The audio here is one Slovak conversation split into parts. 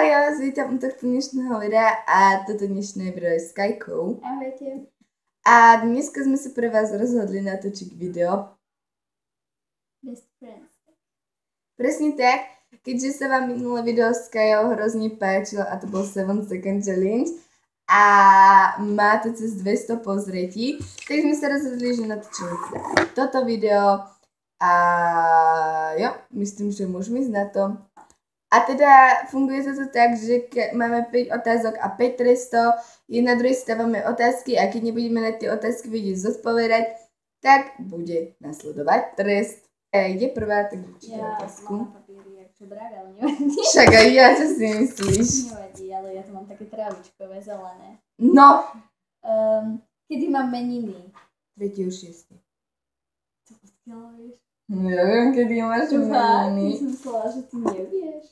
ja vás vítam u tohto dnešného videa a toto dnešné video je s Kajkou. Ahojte. A dneska sme sa pre vás rozhodli natočiť video. Best friends. Presne tak, keďže sa vám minulé video s Kajou hrozne páčilo a to bol 7 Second Challenge a má to cez 200 pozretí, tak sme sa rozhodli, že natočíme toto video a jo, myslím, že môžeme ísť na to. A teda funguje to tak, že máme 5 otázok a 5 trestov, jedna druhej stávame otázky a keď nebudeme na tie otázky vedieť zodpovedať, tak bude nasledovať trest. Ide prvá, tak určite otázku. Ja mám na papíri, akže brak, ale nevadí. Však aj ja, čo si myslíš? Nevadí, ale ja tu mám také trávičkové, zelené. No. Kedy mám meniny? 3.6. Co poskiaľa vieš? Neviem, kedy máš meniny. Ja som myslela, že ty nevieš.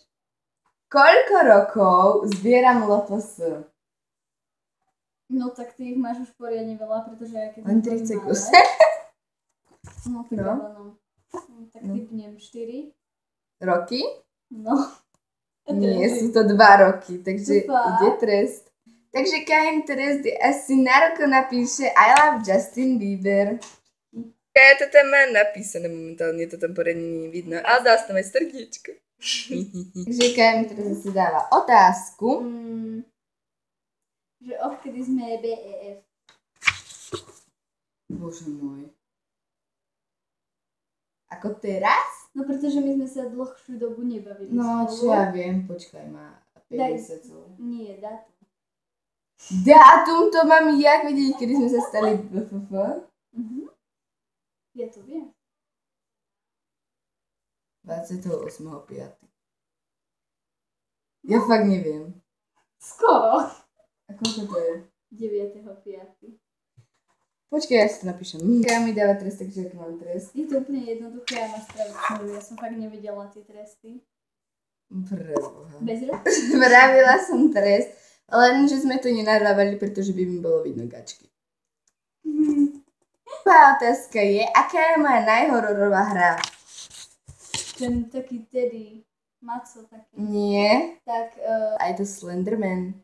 Koľko rokov zbieram LPS? No tak ty ich máš už poriadne veľa, pretože ja keď... Len 30 kus. No tak No. no. Tak typnem 4. Roky? No. Nie, sú to 2 roky, takže Fakt? ide trest. Takže Kajen trest je asi na roko napíše I love Justin Bieber. Ja to tam mám napísané momentálne, to tam poriadne nie vidno, ale dá sa tam aj srdíčko. Takže Kajen teraz zase dáva otázku. Že odkedy sme BEF? Bože môj. Ako teraz? No pretože my sme sa dlhšiu dobu nebavili No, spolu. čo ja viem, počkaj ma. 5 Daj. mesiacov. Nie, dátum. Dátum to mám jak vedieť, kedy sme sa stali BFF? Ja to viem. 28.5. Ja fakt neviem. Skoro. A koľko to je? 9.5. Počkaj, ja si to napíšem. Ja mi dáva trest, takže aký mám trest. Je to úplne jednoduché a máš spravičnú. Ja som fakt nevedela tie tresty. Preboha. Bez Spravila som trest, lenže sme to nenahrávali, pretože by mi bolo vidno gačky. Prvá otázka je, aká je moja najhororová hra? Ten taký Teddy. Maco taký. Nie, Tak, aj to Slenderman.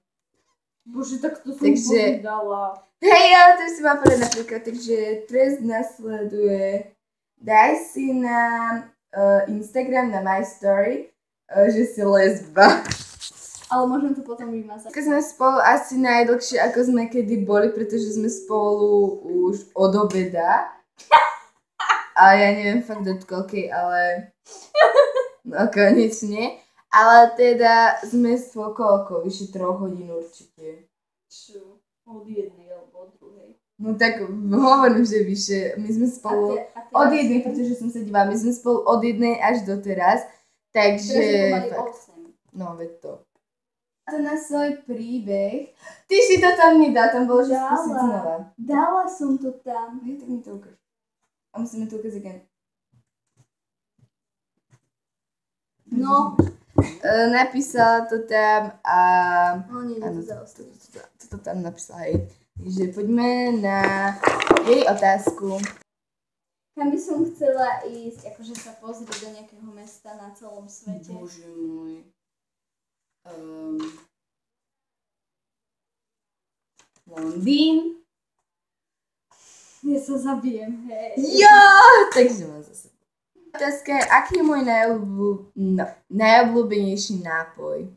bože, tak to som Takže- povedala. Hej, ale to si ma povedať napríklad, takže trest nasleduje. Daj si na Instagram, na my story, že si lesba. Ale môžem to potom vymazať. Keď sme spolu asi najdlhšie, ako sme kedy boli, pretože sme spolu už od obeda. A ja neviem fakt od koľkej, ale no konečne. Ale teda sme spolu koľko? Vyše 3 hodín určite. Čo? Od jednej alebo od druhej. No tak hovorím, že vyše. My sme spolu od jednej, pretože som sa dívala, my sme spolu od jednej až do teraz. Takže... Teraz fakt. 8. No, veď to. To na svoj príbeh. Ty si to tam nedá, tam bolo, že skúsiť znova. Dala som to tam. No, tak mi to ukáž. A musíme to ukázať again. No. Napísala to tam a... No nie, Áno, to zaostalo. to tam napísala, hej. Takže poďme na jej otázku. Kam by som chcela ísť, akože sa pozrieť do nejakého mesta na celom svete? Bože môj. Londýn. Ja sa zabijem, hej. Jo! Takže mám zase. Otázka je, aký je môj najobľúbenejší nápoj?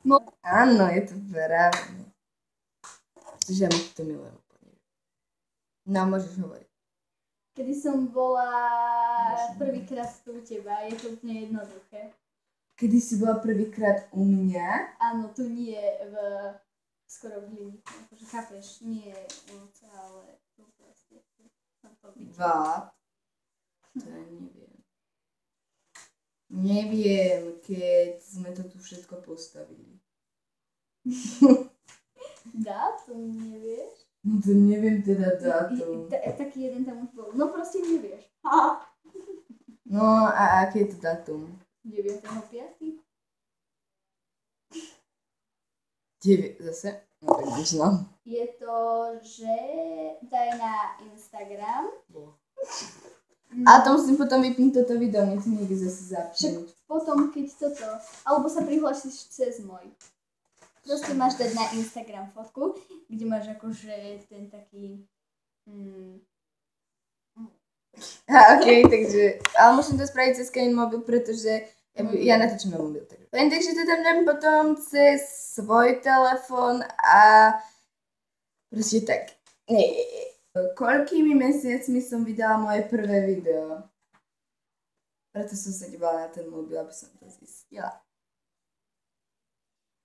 No, áno, je to právne. Pretože ja to milujem úplne. No, môžeš hovoriť. Kedy som bola prvýkrát u teba, je to úplne jednoduché. Kedy si bola prvýkrát u mňa? Áno, tu nie skoro v Hliníku, akože chápeš, nie ulica, ale tu proste na to byť. To ja neviem. Neviem, keď sme to tu všetko postavili. Dátum nevieš? No to neviem teda dátum. Taký jeden tam už bol. No proste nevieš. No a aký je to dátum? 9.5. 9 zase? No tak možno. Je to, že daj na Instagram. A to musím potom vypnúť toto video, mne to niekde zase Však zapnúť. potom, keď toto, alebo sa prihlásiš cez môj. Proste máš dať na Instagram fotku, kde máš akože ten taký... Okej, takže... Ale musím to spraviť cez Kain mobil, pretože ja natočím na mobil. Takže to tam dám potom cez svoj telefón a proste tak. Koľkými mesiacmi som vydala moje prvé video. Preto som sa dívala na ten mobil, aby som to zistila.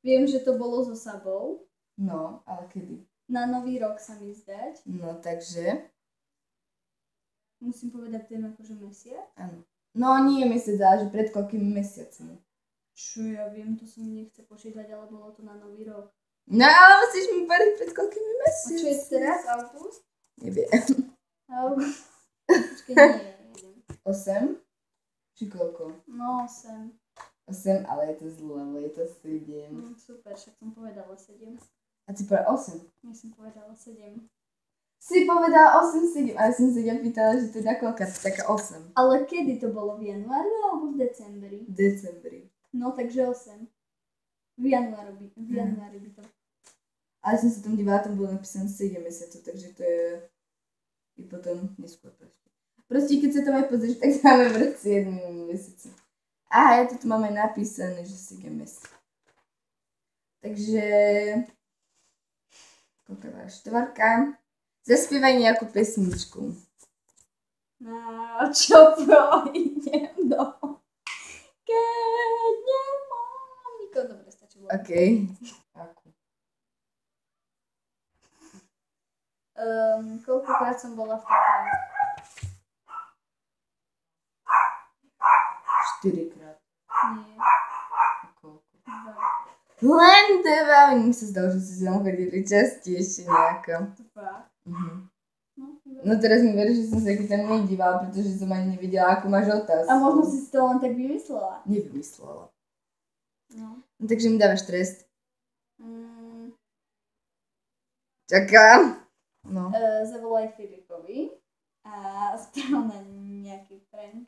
Viem, že to bolo so Sabou. No, ale kedy? Na Nový rok sa mi zdať. No, takže... Musím povedať ten akože mesiac. Áno. No, nie mesiac, ale že pred koľkými mesiacmi. Čo ja viem, to sa mi nechce počítať, ale bolo to na Nový rok. No, ale musíš mi povedať pred koľkými A mesiacmi. čo je teraz? August? Neviem. Počkej, nie, neviem. 8? Či koľko? No, 8. 8, ale je to zlé, lebo je to 7. Super, však som povedala 7. A ty povedal 8? Nie som povedala 7. Si povedala 8, 7, ale som sa ťa pýtala, že teda koľka, taká 8. Ale kedy to bolo? V januári alebo v decembri? V decembri. No, takže 8. V januári by to. Ale som sa tam dívala, tam bolo napísané 7 mesiacov, takže to je i potom neskôr proste. Proste keď sa tam aj pozrieš, tak máme v 7 mesiaci. Aha, ja to tu máme napísané, že 7 mesiacov. Takže... Koľko máš? 4. Zaspievaj nejakú pesničku. No, čo pôjdem do... Keď nemám nikoho. Dobre, stačí bolo. Okej. Akú? Koľkokrát som bola v Tatrách? 4-krát. Nie, A koľko? 2. Len 2. Mne sa zdalo, že si tam chodili častejšie nejako. 2. No teraz mi veríš, že som sa tam nedívala, pretože som ani nevidela, akú máš otázku. A možno si to len tak vymyslela. Nevymyslela. No. No takže mi dávaš trest. Mm, Čakám. No. Zavolaj Filipovi a sprav na nejaký prank.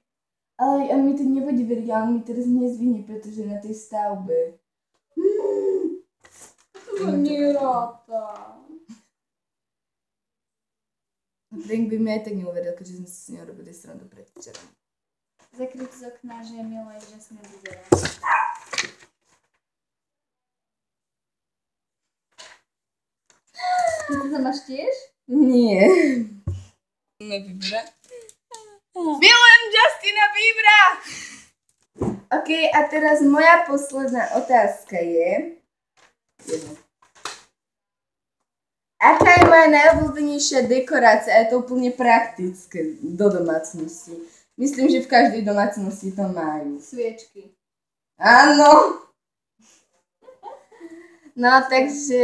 Ale on mi to nebude veriť, ale on mi teraz nezvinie, pretože je na tej stavbe. To nie ráta. Prank by mi aj tak neuveril, keďže sme si s ňou robili srandu predvčerom. Zakryť z okna, že je milé, že sme videli. Ty to tam máš tiež? Nie. Bíbra. Milujem Justina Biebera! OK, a teraz moja posledná otázka je... Aká je moja najobľúbenejšia dekorácia? A je to úplne praktické do domácnosti. Myslím, že v každej domácnosti to majú. Sviečky. Áno. No, takže...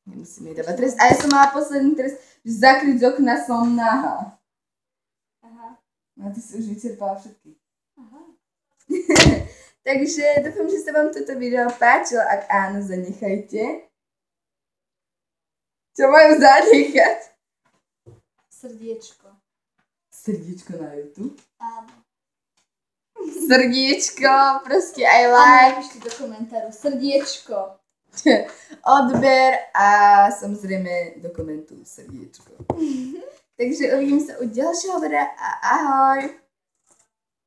Nemusím jej dávať trest. A ja som mala posledný trest, že zakryť z okna som nahá. Aha. No, ty si už vyčerpala všetky. Aha. Takže dúfam, že sa vám toto video páčilo. Ak áno, zanechajte. Čo majú zanechať? Srdiečko. Srdiečko na YouTube. Áno. Srdiečko, proste aj A like, napíšte do komentáru. Srdiečko. odber a samozrejme do komentu srdiečko. Takže uvidím sa u ďalšieho videa a ahoj!